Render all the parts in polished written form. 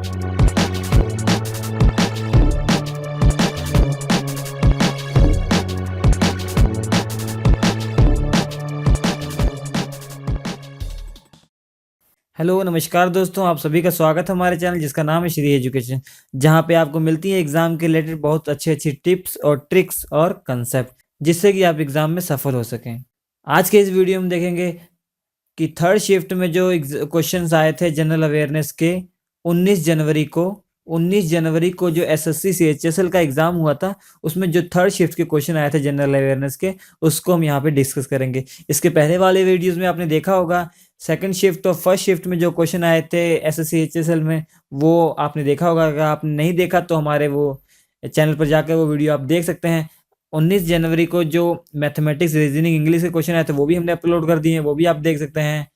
Hello, नमस्कार दोस्तों, आप सभी का स्वागत है हमारे चैनल जिसका नाम है श्री एजुकेशन, जहाँ पे आपको मिलती है एग्ज़ाम के रिलेटेड बहुत अच्छी-अच्छी टिप्स और ट्रिक्स और कंसेप्ट, जिससे कि आप एग्ज़ाम में सफल हो सकें। आज के इस वीडियो में देखेंगे कि थर्ड शिफ्ट में जो क्वेश्चंस आए थे जनरल अवेयरनेस के 19 जनवरी को 19 जनवरी को जो एसएससी सीएचएसएल का एग्ज़ाम हुआ था, उसमें जो थर्ड शिफ्ट के क्वेश्चन आए थे जनरल अवेयरनेस के, उसको हम यहाँ पे डिस्कस करेंगे। इसके पहले वाले वीडियोज़ में आपने देखा होगा सेकंड शिफ्ट और फर्स्ट शिफ्ट में जो क्वेश्चन आए थे एसएससी एचएसएल में, वो आपने देखा होगा। अगर आपने नहीं देखा तो हमारे वो चैनल पर जाकर वो वीडियो आप देख सकते हैं। 19 जनवरी को जो मैथमेटिक्स, रीजनिंग, इंग्लिश के क्वेश्चन आए थे वो भी हमने अपलोड कर दिए हैं, वो भी आप देख सकते हैं।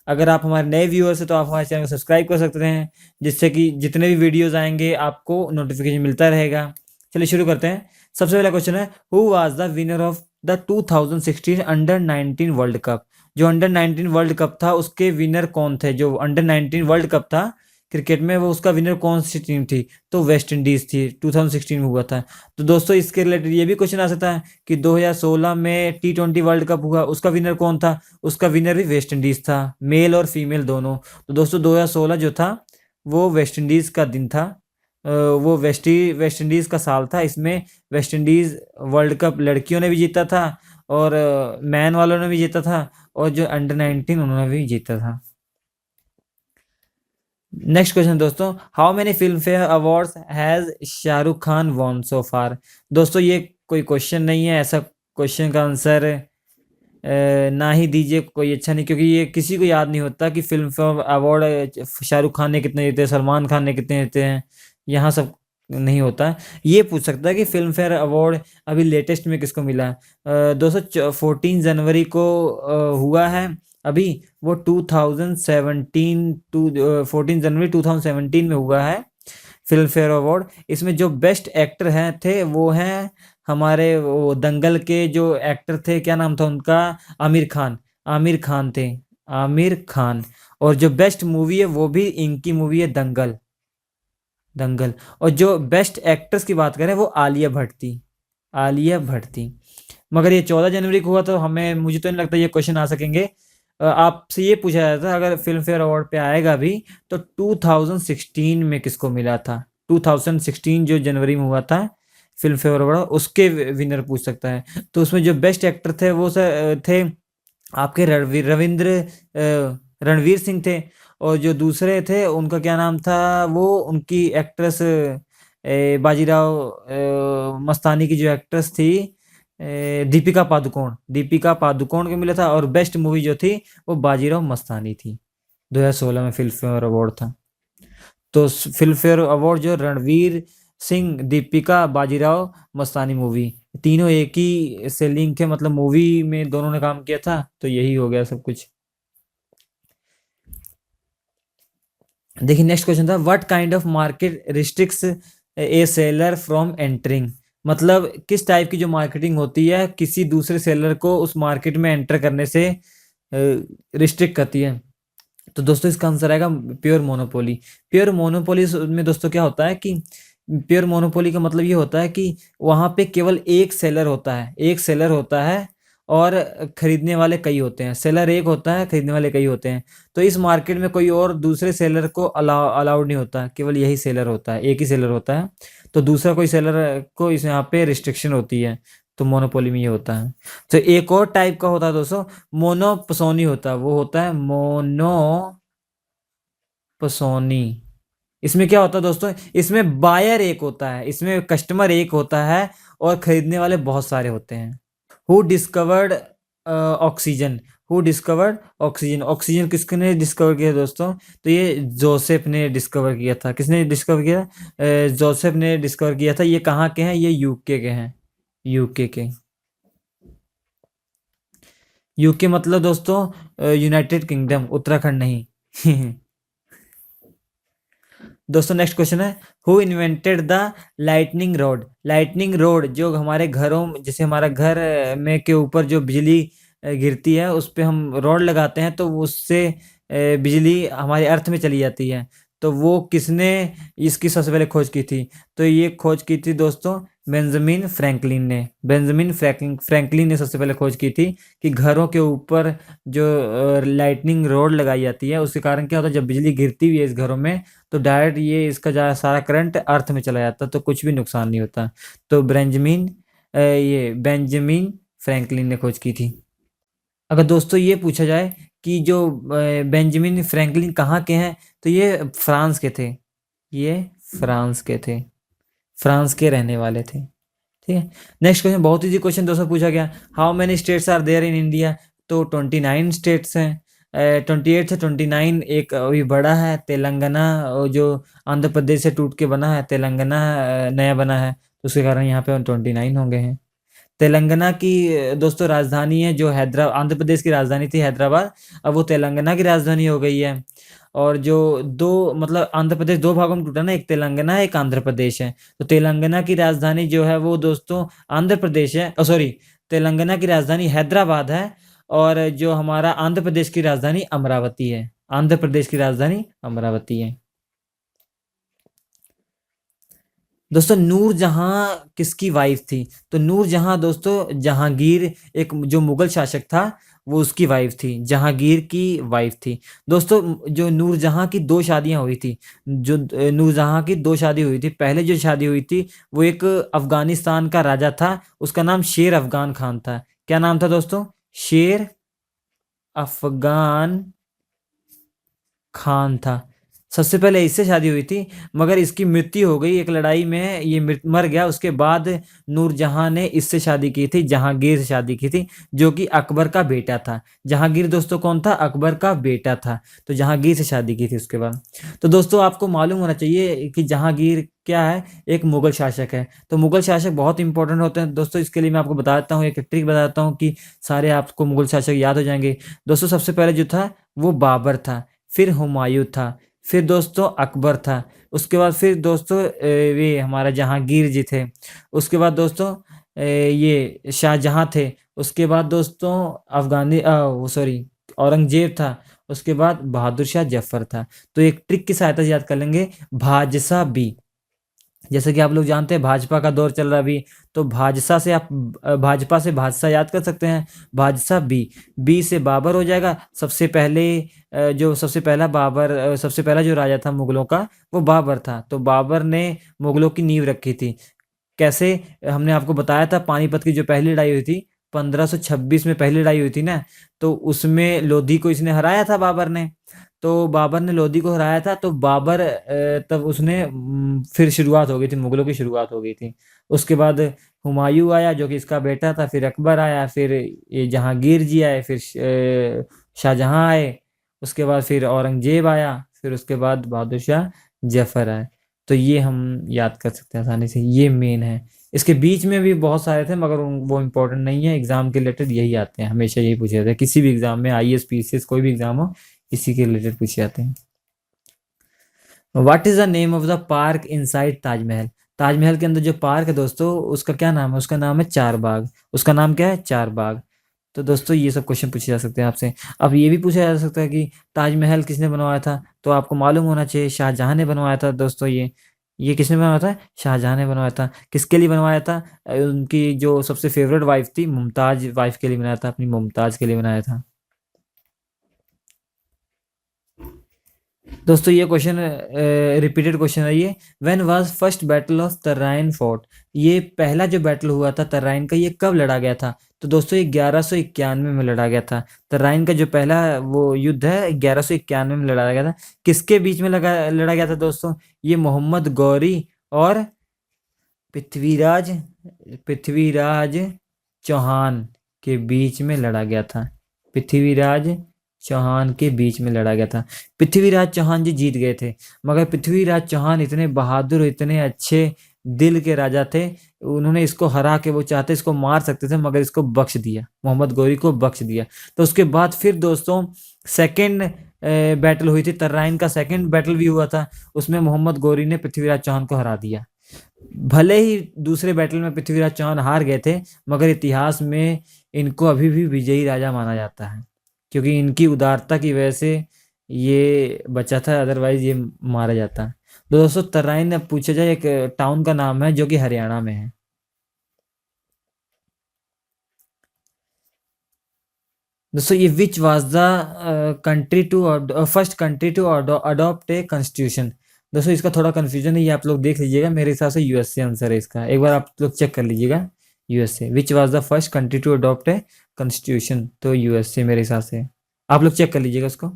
अगर आप हमारे नए व्यूअर्स हैं तो आप हमारे चैनल को सब्सक्राइब कर सकते हैं, जिससे कि जितने भी वीडियोज़ आएँगे आपको नोटिफ़िकेशन मिलता रहेगा। चलिए शुरू करते हैं। सबसे पहला क्वेश्चन है, who was the winner of the 2016 under 19 world cup? जो अंडर 19 वर्ल्ड कप था उसके विनर कौन थे? जो अंडर 19 वर्ल्ड कप था क्रिकेट में, वो उसका विनर कौन सी टीम थी? तो वेस्ट इंडीज़ थी, 2016 में हुआ था। तो दोस्तों इसके रिलेटेड ये भी क्वेश्चन आ सकता है कि 2016 में टी20 वर्ल्ड कप हुआ, उसका विनर कौन था? उसका विनर भी वेस्ट इंडीज़ था, मेल और फीमेल दोनों। तो दोस्तों 2016 जो था वो वेस्ट इंडीज़ का दिन था। वो वेस्ट इंडीज़ का साल था। इसमें वेस्ट इंडीज़ वर्ल्ड कप लड़कियों ने भी जीता था और मैन वालों ने भी जीता था, और जो अंडर 19 उन्होंने भी जीता था। नेक्स्ट क्वेश्चन दोस्तों, how many Filmfare awards has Shahrukh Khan won so far? दोस्तों ये कोई क्वेश्चन नहीं है, ऐसा क्वेश्चन का आंसर ना ही दीजिए, कोई अच्छा नहीं, क्योंकि ये किसी को याद नहीं होता कि film fair award Shahrukh Khan ने कितने जीते, सलमान खान ने कितने जीते हैं, यहाँ सब नहीं होता है। ये पूछ सकता है कि फिल्म फेयर अवार्ड अभी लेटेस्ट में किसको मिला है। दोस्तों 14 जनवरी को हुआ है अभी, वो 2017 14 जनवरी 2017 में हुआ है फिल्म फेयर अवार्ड। इसमें जो बेस्ट एक्टर हैं थे वो हैं हमारे वो दंगल के जो एक्टर थे, क्या नाम था उनका? आमिर खान। आमिर खान थे, आमिर खान। और जो बेस्ट मूवी है वो भी इनकी मूवी है दंगल, दंगल। और जो बेस्ट एक्ट्रेस की बात करें वो आलिया भट्ट थी, आलिया भट्ट थी। मगर ये 14 जनवरी को हुआ, तो मुझे तो नहीं लगता ये क्वेश्चन आ सकेंगे। आपसे ये पूछा जाता था अगर फिल्म फेयर अवार्ड पे आएगा भी तो 2016 में किसको मिला था? 2016 जो जनवरी में हुआ था फिल्म फेयर अवार्ड, उसके विनर पूछ सकता है। तो उसमें जो बेस्ट एक्टर थे वो थे आपके रणवीर सिंह थे। और जो दूसरे थे उनका क्या नाम था, वो उनकी एक्ट्रेस बाजीराव मस्तानी की जो एक्ट्रेस थी दीपिका पादुकोण, दीपिका पादुकोण को मिला था। और बेस्ट मूवी जो थी वो बाजीराव मस्तानी थी। 2016 में फिल्म फेयर अवार्ड था। तो फिल्म फेयर अवार्ड जो रणवीर सिंह, दीपिका, बाजीराव मस्तानी मूवी, तीनों एक ही से लिंक है, मतलब मूवी में दोनों ने काम किया था, तो यही हो गया सब कुछ। देखिए नेक्स्ट क्वेश्चन था, what kind of market restricts A seller from entering? मतलब किस टाइप की जो मार्केटिंग होती है किसी दूसरे सेलर को उस मार्केट में एंटर करने से रिस्ट्रिक्ट करती है? तो दोस्तों इसका आंसर आएगा प्योर मोनोपोली। प्योर मोनोपोली में दोस्तों क्या होता है कि प्योर मोनोपोली का मतलब ये होता है कि वहाँ पे केवल एक सेलर होता है, एक सेलर होता है और खरीदने वाले कई होते हैं। सेलर एक होता है, खरीदने वाले कई होते हैं। तो इस मार्केट में कोई और दूसरे सेलर को अलाउड नहीं होता, केवल यही सेलर होता है, एक ही सेलर होता है। तो दूसरा कोई सेलर को इस यहाँ पे रिस्ट्रिक्शन होती है। तो मोनोपोली में ये होता है। तो एक और टाइप का होता है दोस्तों, मोनोपोसोनी होता है, वो होता है मोनोपोसोनी। इसमें क्या होता है दोस्तों, इसमें बायर एक होता है, इसमें कस्टमर एक होता है और खरीदने वाले बहुत सारे होते हैं। Who discovered oxygen? Who discovered oxygen? Oxygen किसने डिस्कवर किया दोस्तों? तो ये जोसेफ ने डिस्कवर किया था। किसने डिस्कवर किया? जोसेफ ने डिस्कवर किया था। ये कहाँ के हैं? ये यूके के हैं, यूके के। यूके मतलब दोस्तों यूनाइटेड किंगडम, उत्तराखंड नहीं। दोस्तों नेक्स्ट क्वेश्चन है, who invented the lightning rod? Lightning rod जो हमारे घरों, जैसे हमारा घर में के ऊपर जो बिजली गिरती है उस पे हम रॉड लगाते हैं, तो उससे बिजली हमारे अर्थ में चली जाती है। तो वो किसने इसकी सबसे पहले खोज की थी? तो ये खोज की थी दोस्तों बेंजामिन फ्रैंकलिन ने। बेंजामिन फ्रैंकलिन ने सबसे पहले खोज की थी कि घरों के ऊपर जो लाइटनिंग रोड लगाई जाती है उसके कारण क्या होता है, जब बिजली गिरती हुई है इस घरों में तो डायरेक्ट ये इसका सारा करंट अर्थ में चला जाता, तो कुछ भी नुकसान नहीं होता। तो ये बेंजामिन फ्रैंकलिन ने खोज की थी। अगर दोस्तों ये पूछा जाए कि जो बेंजामिन फ्रैंकलिन कहाँ के हैं, तो ये फ्रांस के थे। ये फ्रांस के थे, फ्रांस के रहने वाले थे। ठीक है। नेक्स्ट क्वेश्चन, बहुत इजी क्वेश्चन दोस्तों पूछा गया, how many states are there in India? तो 29 स्टेट्स हैं। 28 से 29 एक अभी बड़ा है तेलंगाना, जो आंध्र प्रदेश से टूट के बना है, तेलंगाना नया बना है, तो उसके कारण यहाँ पे 29 होंगे हैं। तेलंगाना की दोस्तों राजधानी है जो हैदराबाद, आंध्र प्रदेश की राजधानी थी हैदराबाद, अब वो तेलंगाना की राजधानी हो गई है। और जो दो मतलब आंध्र प्रदेश दो भागों में टूटा ना, एक तेलंगाना है एक आंध्र प्रदेश है, तो तेलंगाना की राजधानी जो है वो दोस्तों आंध्र प्रदेश है, सॉरी तेलंगाना की राजधानी हैदराबाद है, और जो हमारा आंध्र प्रदेश की राजधानी अमरावती है। आंध्र प्रदेश की राजधानी अमरावती है। दोस्तों नूरजहां किसकी वाइफ थी? तो नूरजहां दोस्तों जहांगीर, एक जो मुगल शासक था वो उसकी वाइफ थी, जहांगीर की वाइफ थी। दोस्तों जो नूरजहां की दो शादियां हुई थी, जो नूरजहां की दो शादी हुई थी, पहले जो शादी हुई थी वो एक अफगानिस्तान का राजा था, उसका नाम शेर अफगान खान था। क्या नाम था दोस्तों? शेर अफगान खान था। सबसे पहले इससे शादी हुई थी, मगर इसकी मृत्यु हो गई एक लड़ाई में, ये मर गया। उसके बाद नूरजहां ने इससे शादी की थी, जहांगीर से शादी की थी, जो कि अकबर का बेटा था। जहांगीर दोस्तों कौन था? अकबर का बेटा था, तो जहांगीर से शादी की थी उसके बाद। तो दोस्तों आपको मालूम होना चाहिए कि जहांगीर क्या है, एक मुगल शासक है। तो मुगल शासक बहुत इंपॉर्टेंट होते हैं दोस्तों, इसके लिए मैं आपको बता देता हूँ, एक ट्रिक बताता हूँ कि सारे आपको मुगल शासक याद हो जाएंगे। दोस्तों सबसे पहले जो था वो बाबर था, फिर हुमायूं था, फिर दोस्तों अकबर था, उसके बाद फिर दोस्तों ये हमारा जहांगीर जी थे, उसके बाद दोस्तों ये शाहजहां थे, उसके बाद दोस्तों वो सॉरी औरंगजेब था, उसके बाद बहादुर शाह जफर था। तो एक ट्रिक की सहायता से याद कर लेंगे, भाजसा बी। जैसे कि आप लोग जानते हैं भाजपा का दौर चल रहा है अभी, तो भाजसा से आप भाजपा से भाजसा याद कर सकते हैं, भाजसा बी। बी से बाबर हो जाएगा। सबसे पहले जो सबसे पहला बाबर सबसे पहला जो राजा था मुगलों का वो बाबर था, तो बाबर ने मुगलों की नींव रखी थी। कैसे? हमने आपको बताया था पानीपत की जो पहली लड़ाई हुई थी 1526 में, पहली लड़ाई हुई थी ना, तो उसमें लोधी को इसने हराया था बाबर ने। तो बाबर ने लोधी को हराया था, तो बाबर तब उसने फिर शुरुआत हो गई थी, मुगलों की शुरुआत हो गई थी। उसके बाद हुमायूं आया जो कि इसका बेटा था, फिर अकबर आया, फिर ये जहांगीर जी आए, फिर शाहजहां आए, उसके बाद फिर औरंगजेब आया, फिर उसके बाद बहादुर शाह जफर आए। तो ये हम याद कर सकते हैं आसानी से, ये मेन है। इसके बीच में भी बहुत सारे थे मगर वो इम्पोर्टेंट नहीं है, एग्जाम के रिलेटेड यही आते हैं, हमेशा यही पूछे जाते हैं किसी भी एग्जाम में, आईएएस पीसीएस कोई भी एग्जाम हो इसी के रिलेटेड पूछे जाते हैं। What is the name of the park inside Taj Mahal? Taj Mahal के अंदर जो पार्क है दोस्तों उसका क्या नाम है? उसका नाम है चार बाग। उसका नाम क्या है? चार बाग। तो दोस्तों ये सब क्वेश्चन पूछे जा सकते हैं आपसे। अब ये भी पूछा जा सकता है कि ताजमहल किसने बनवाया था? तो आपको मालूम होना चाहिए शाहजहां ने बनवाया था दोस्तों। ये किसने बनवाया था? शाहजहां ने बनवाया था। किसके लिए बनवाया था? उनकी जो सबसे फेवरेट वाइफ थी मुमताज वाइफ के लिए बनाया था, अपनी मुमताज के लिए बनाया था। दोस्तों ये क्वेश्चन रिपीटेड क्वेश्चन है ये। When was first battle of Tarain fort? ये पहला जो बैटल हुआ था तराइन का, ये कब लड़ा गया था? तो दोस्तों ये 1191 में लड़ा गया था। तराइन का जो पहला वो युद्ध है 1191 में लड़ा गया था। किसके बीच में लड़ा गया था दोस्तों? ये मोहम्मद गौरी और पृथ्वीराज पृथ्वीराज चौहान के बीच में लड़ा गया था। पृथ्वीराज चौहान के बीच में लड़ा गया था। पृथ्वीराज चौहान जी जीत गए थे, मगर पृथ्वीराज चौहान इतने बहादुर, इतने अच्छे दिल के राजा थे, उन्होंने इसको हरा के, वो चाहते इसको मार सकते थे मगर इसको बख्श दिया, मोहम्मद गौरी को बख्श दिया। तो उसके बाद फिर दोस्तों सेकंड बैटल हुई थी, तराइन का सेकंड बैटल भी हुआ था, उसमें मोहम्मद गौरी ने पृथ्वीराज चौहान को हरा दिया। भले ही दूसरे बैटल में पृथ्वीराज चौहान हार गए थे, मगर इतिहास में इनको अभी भी विजयी राजा माना जाता है, क्योंकि इनकी उदारता की वजह से ये बचा था, अदरवाइज ये मारा जाता। तो दोस्तों तराइन अब पूछा जाए, एक टाउन का नाम है जो कि हरियाणा में है। दोस्तों ये which was the country to first country to adopt a constitution. दोस्तों इसका थोड़ा कंफ्यूजन है, ये आप लोग देख लीजिएगा, मेरे हिसाब से यूएसए आंसर है इसका, एक बार आप लोग चेक कर लीजिएगा। USA, which was the first country to adopt a constitution, तो यूएसए मेरे हिसाब से। आप लोग चेक कर लीजिएगा उसको।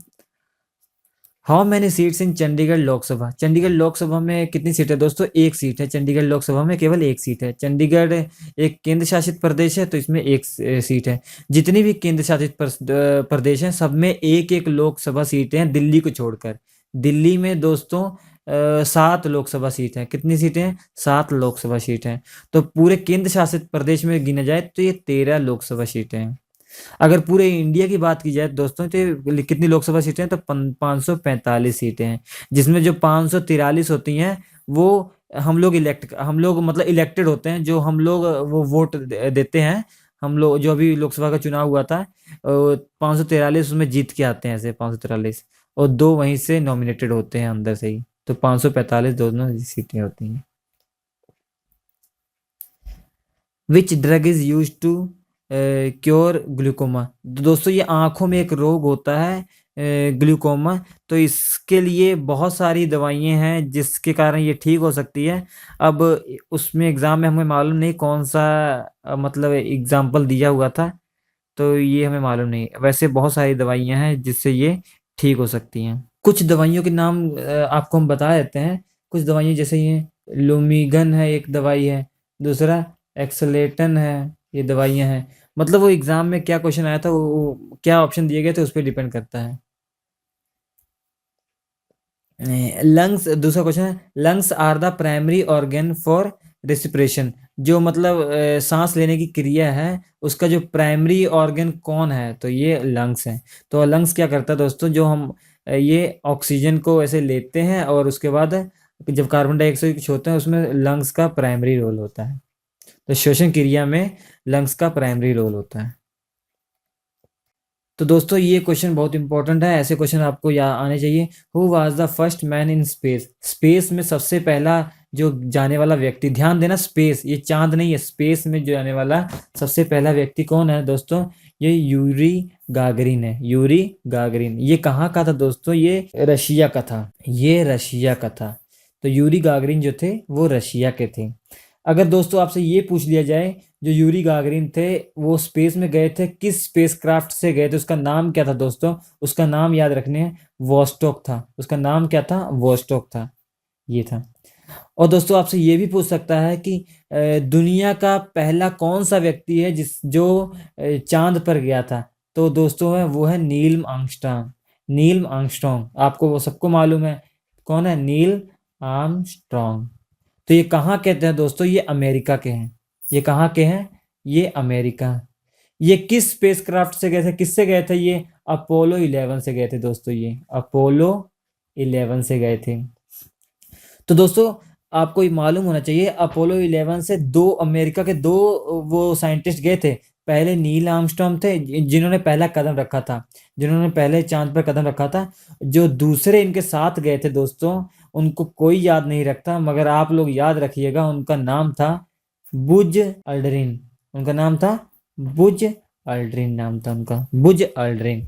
How many seats in Chandigarh Lok Sabha, Chandigarh Lok Sabha में कितनी सीट है दोस्तों? एक सीट है चंडीगढ़ लोकसभा में, केवल एक सीट है। चंडीगढ़ एक केंद्र शासित प्रदेश है, तो इसमें एक सीट है। जितनी भी केंद्र शासित प्रदेश हैं सब में एक एक लोकसभा सीटें हैं, दिल्ली को छोड़कर। दिल्ली में दोस्तों 7 लोकसभा सीट हैं। कितनी सीटें हैं? 7 लोकसभा सीट हैं। तो पूरे केंद्र शासित प्रदेश में गिना जाए तो ये 13 लोकसभा सीटें हैं। अगर पूरे इंडिया की बात की जाए दोस्तों तो कितनी लोकसभा सीटें हैं? तो 545 सीटें हैं, जिसमें जो 543 होती हैं वो हम लोग मतलब इलेक्टेड होते हैं, जो हम लोग वो वोट देते हैं। हम लोग जो अभी लोकसभा का चुनाव हुआ था 543 उसमें जीत के आते हैं, ऐसे 543, और 2 वहीं से नॉमिनेटेड होते हैं अंदर से ही, तो 545 दोनों सीटें होती हैं। Which drug is use to cure glaucoma, दोस्तों ये आंखों में एक रोग होता है ग्लूकोमा, तो इसके लिए बहुत सारी दवाइयाँ हैं जिसके कारण ये ठीक हो सकती है। अब उसमें एग्जाम में हमें मालूम नहीं कौन सा मतलब एग्जाम्पल दिया हुआ था, तो ये हमें मालूम नहीं। वैसे बहुत सारी दवाइयाँ हैं जिससे ये ठीक हो सकती हैं। कुछ दवाइयों के नाम आपको हम बता देते हैं। कुछ दवाइयाँ जैसे ये लूमीगन है, एक दवाई है। दूसरा एक्सलेटन है, ये दवाइयाँ हैं। मतलब वो एग्जाम में क्या क्वेश्चन आया था, वो क्या ऑप्शन दिए गए थे उस पर डिपेंड करता है। लंग्स, दूसरा क्वेश्चन है, lungs are the primary organ for respiration, जो मतलब सांस लेने की क्रिया है उसका जो प्राइमरी ऑर्गन कौन है, तो ये लंग्स है। तो लंग्स क्या करता है दोस्तों, जो हम ये ऑक्सीजन को ऐसे लेते हैं और उसके बाद जब कार्बन डाइऑक्साइड छोड़ते हैं उसमें लंग्स का प्राइमरी रोल होता है। तो श्वसन क्रिया में लंग्स का प्राइमरी रोल होता है। तो दोस्तों ये क्वेश्चन बहुत इंपॉर्टेंट है, ऐसे क्वेश्चन आपको आने चाहिए। Who was the first man in space, space में सबसे पहला जो जाने वाला व्यक्ति, ध्यान देना स्पेस, ये चांद नहीं है, स्पेस में जो जाने वाला सबसे पहला व्यक्ति कौन है दोस्तों? ये यूरी गागरिन है, यूरी गागरिन। ये कहाँ का था दोस्तों? ये रशिया का था, ये रशिया का था। तो यूरी गागरिन जो थे वो रशिया के थे। अगर दोस्तों आपसे ये पूछ लिया जाए, जो यूरी गागरिन थे वो स्पेस में गए थे, किस स्पेसक्राफ्ट से गए थे, उसका नाम क्या था दोस्तों? उसका नाम याद रखने हैं, वोस्टॉक था। उसका नाम क्या था? वोस्टॉक था, ये था। और दोस्तों आपसे ये भी पूछ सकता है कि दुनिया का पहला कौन सा व्यक्ति है जो चांद पर गया था, तो दोस्तों है वो है नील आर्मस्ट्रांग। नील आर्मस्ट्रांग आपको वो सबको मालूम है, कौन है? Neil Armstrong. तो ये कहाँ कहते हैं दोस्तों? ये अमेरिका के हैं। ये कहाँ के हैं? ये अमेरिका। ये किस स्पेसक्राफ्ट से गए थे, किससे गए थे? ये अपोलो 11 से गए थे दोस्तों, ये अपोलो 11 से गए थे। तो दोस्तों आपको ये मालूम होना चाहिए, अपोलो 11 से दो अमेरिका के दो वो साइंटिस्ट गए थे। पहले नील आर्मस्ट्रांग थे जिन्होंने पहला कदम रखा था, जिन्होंने पहले चांद पर कदम रखा था। जो दूसरे इनके साथ गए थे दोस्तों उनको कोई याद नहीं रखता, मगर आप लोग याद रखिएगा, उनका नाम था बुज अल्ड्रिन। उनका नाम था बुज अल्ड्रिन, नाम था उनका बुज अल्ड्रिन।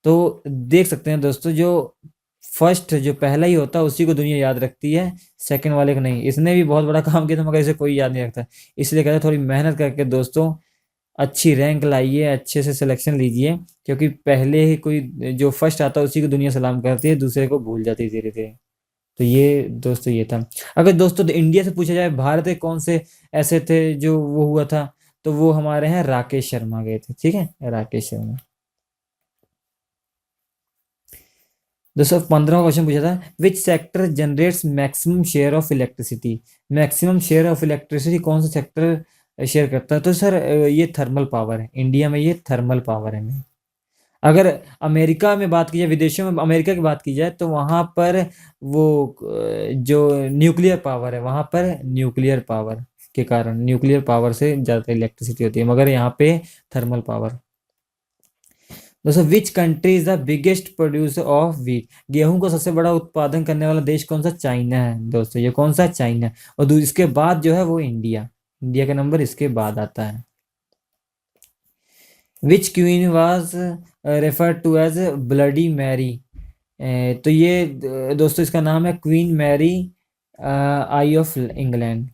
तो देख सकते हैं दोस्तों, जो फर्स्ट जो पहला ही होता है उसी को दुनिया याद रखती है, सेकंड वाले को नहीं। इसने भी बहुत बड़ा काम किया था मगर इसे कोई याद नहीं रखता। इसलिए कहते हैं थोड़ी मेहनत करके दोस्तों अच्छी रैंक लाइए, अच्छे से सिलेक्शन लीजिए, क्योंकि पहले ही कोई जो फर्स्ट आता है उसी को दुनिया सलाम करती है, दूसरे को भूल जाती है धीरे धीरे। तो ये दोस्तों ये था। अगर दोस्तों तो इंडिया से पूछा जाए भारत के कौन से ऐसे थे जो वो हुआ था, तो वो हमारे हैं राकेश शर्मा गए थे, ठीक है, राकेश शर्मा। दोस्तों 15वां क्वेश्चन पूछा था, which sector generates maximum share of electricity. Maximum share of electricity कौन सा सेक्टर शेयर करता है? तो सर ये थर्मल पावर है, इंडिया में ये थर्मल पावर है। अगर अमेरिका में बात की जाए, विदेशों में अमेरिका की बात की जाए, तो वहाँ पर वो जो न्यूक्लियर पावर है, वहाँ पर न्यूक्लियर पावर के कारण, न्यूक्लियर पावर से ज़्यादा इलेक्ट्रिसिटी होती है, मगर यहाँ पे थर्मल पावर। दोस्तों which country is the biggest producer of wheat, गेहूं का सबसे बड़ा उत्पादन करने वाला देश कौन सा? चाइना है दोस्तों, ये कौन सा है? चाइना। और इसके बाद जो है वो इंडिया, इंडिया का नंबर इसके बाद आता है। Which queen was refer to as bloody Mary, तो ये दोस्तों इसका नाम है queen Mary I of England.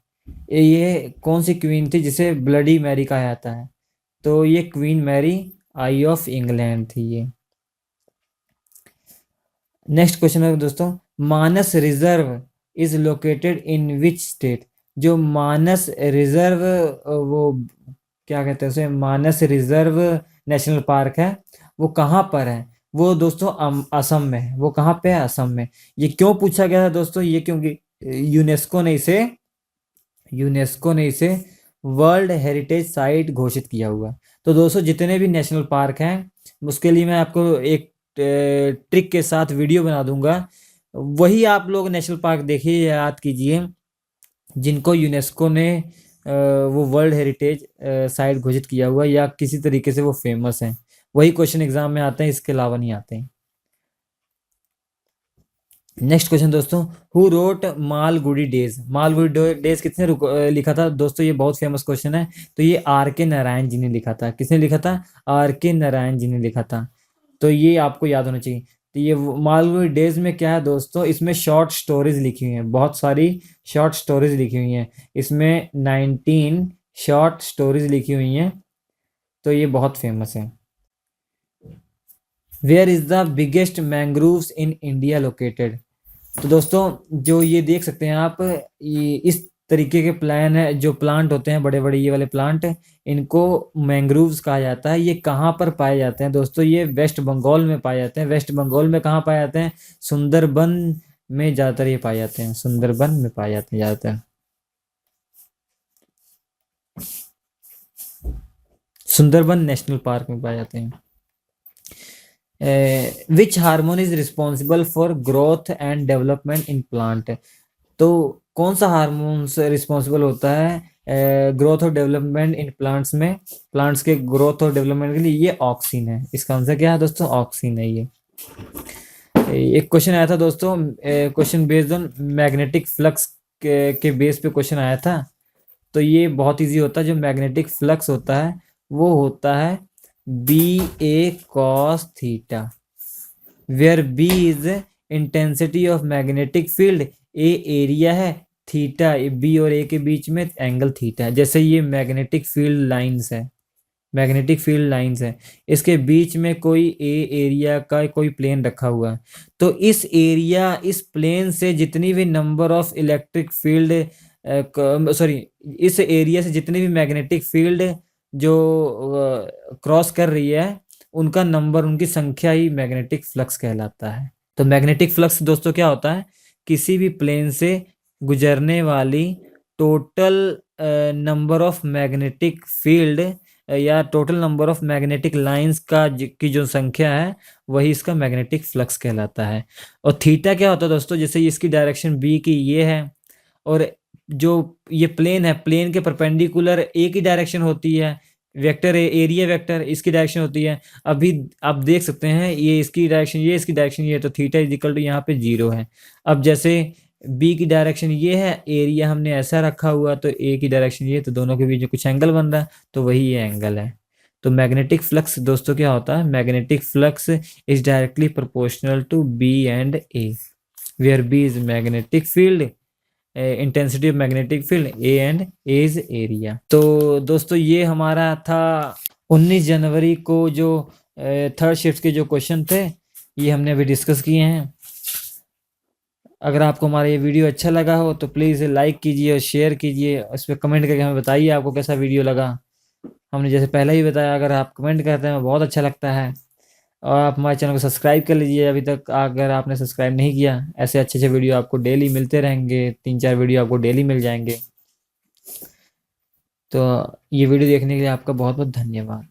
ये कौन सी क्वीन थी जिसे ब्लडी मैरी कहा जाता है? तो ये queen Mary I of England थी ये। नेक्स्ट क्वेश्चन है दोस्तों, Manas reserve is located in which state, जो मानस रिजर्व वो क्या कहते हैं उसे, मानस रिजर्व नेशनल पार्क है, वो कहाँ पर है? वो दोस्तों असम में है। वो कहाँ पे है? असम में। ये क्यों पूछा गया था दोस्तों? ये क्योंकि यूनेस्को ने इसे वर्ल्ड हेरिटेज साइट घोषित किया हुआ है। तो दोस्तों जितने भी नेशनल पार्क हैं उसके लिए मैं आपको एक ट्रिक के साथ वीडियो बना दूंगा, वही आप लोग नेशनल पार्क देखिए, याद कीजिए जिनको यूनेस्को ने वो वर्ल्ड हेरिटेज साइट घोषित किया हुआ या किसी तरीके से वो फेमस हैं, वही क्वेश्चन एग्जाम में आते हैं, इसके अलावा नहीं आते हैं। नेक्स्ट क्वेश्चन दोस्तों, who wrote Malgudi days, Malgudi days किसने लिखा था दोस्तों? ये बहुत फेमस क्वेश्चन है। तो ये आर के नारायण जी ने लिखा था। किसने लिखा था? आर के नारायण जी ने लिखा था। तो ये आपको याद होना चाहिए। तो ये मालगुडी डेज में क्या है दोस्तों, इसमें शॉर्ट स्टोरीज लिखी हुई हैं, बहुत सारी शॉर्ट स्टोरीज लिखी हुई हैं, इसमें 19 शॉर्ट स्टोरीज लिखी हुई हैं। तो ये बहुत फेमस है। Where is the biggest mangroves in India located, तो दोस्तों जो ये देख सकते हैं आप, ये इस तरीके के प्लान है, जो प्लांट होते हैं बड़े बड़े ये वाले प्लांट, इनको मैंग्रोव्स कहा जाता है। ये कहाँ पर पाए जाते हैं दोस्तों? ये वेस्ट बंगाल में पाए जाते हैं। वेस्ट बंगाल में कहाँ पाए जाते हैं? सुंदरबन में ज़्यादातर ये पाए जाते हैं, सुंदरबन में पाए जाते हैं ज़्यादातर। सुंदरबन नेशनल पार्क में पाए जाते हैं। Which hormone is responsible for growth and development in plant, तो कौन सा हार्मोन रिस्पॉन्सिबल होता है ग्रोथ और डेवलपमेंट इन प्लांट्स में? प्लांट्स के ग्रोथ और डेवलपमेंट के लिए ये ऑक्सीन है। इसका आंसर क्या है दोस्तों? ऑक्सीन है ये। एक क्वेश्चन आया था दोस्तों, question based on magnetic flux के बेस पे क्वेश्चन आया था। तो ये बहुत इजी होता है। जो मैग्नेटिक फ्लक्स होता है वो होता है B A cos theta, where B is intensity of magnetic field, A area है, थीटा बी और ए के बीच में एंगल थीटा है। जैसे ये मैग्नेटिक फील्ड लाइंस है, मैग्नेटिक फील्ड लाइंस है, इसके बीच में कोई ए एरिया का कोई प्लेन रखा हुआ है, तो इस एरिया इस प्लेन से जितनी भी number of electric field sorry इस एरिया से जितनी भी मैग्नेटिक फील्ड जो क्रॉस कर रही है उनका नंबर, उनकी संख्या ही मैग्नेटिक फ्लक्स कहलाता है। तो मैग्नेटिक फ्लक्स दोस्तों क्या होता है? किसी भी प्लेन से गुजरने वाली total number of magnetic field या total number of magnetic lines का की जो संख्या है वही इसका मैग्नेटिक फ्लक्स कहलाता है। और थीटा क्या होता है दोस्तों? जैसे इसकी डायरेक्शन बी की ये है और जो ये प्लेन है, प्लेन के परपेंडिकुलर एक ही डायरेक्शन होती है, वेक्टर एरिया वेक्टर इसकी डायरेक्शन होती है। अभी आप देख सकते हैं ये इसकी डायरेक्शन, ये इसकी डायरेक्शन ये है, तो थीटा इज इक्वल टू यहाँ पे 0 है। अब जैसे बी की डायरेक्शन ये है, एरिया हमने ऐसा रखा हुआ, तो ए की डायरेक्शन ये, तो दोनों के बीच में कुछ एंगल बन रहा है, तो वही ये एंगल है। तो मैग्नेटिक फ्लक्स दोस्तों क्या होता है? Magnetic flux is directly proportional to B and A, where B is magnetic field, intensity of magnetic field, A and A is area. तो दोस्तों ये हमारा था 19 जनवरी को जो थर्ड शिफ्ट के जो क्वेश्चन थे ये हमने अभी डिस्कस किए हैं। अगर आपको हमारा ये वीडियो अच्छा लगा हो तो प्लीज़ लाइक कीजिए और शेयर कीजिए, उस पर कमेंट करके हमें बताइए आपको कैसा वीडियो लगा। हमने जैसे पहले ही बताया, अगर आप कमेंट करते हैं बहुत अच्छा लगता है। और आप हमारे चैनल को सब्सक्राइब कर लीजिए अभी तक अगर आपने सब्सक्राइब नहीं किया। ऐसे अच्छे अच्छे वीडियो आपको डेली मिलते रहेंगे, 3-4 वीडियो आपको डेली मिल जाएंगे। तो ये वीडियो देखने के लिए आपका बहुत बहुत धन्यवाद।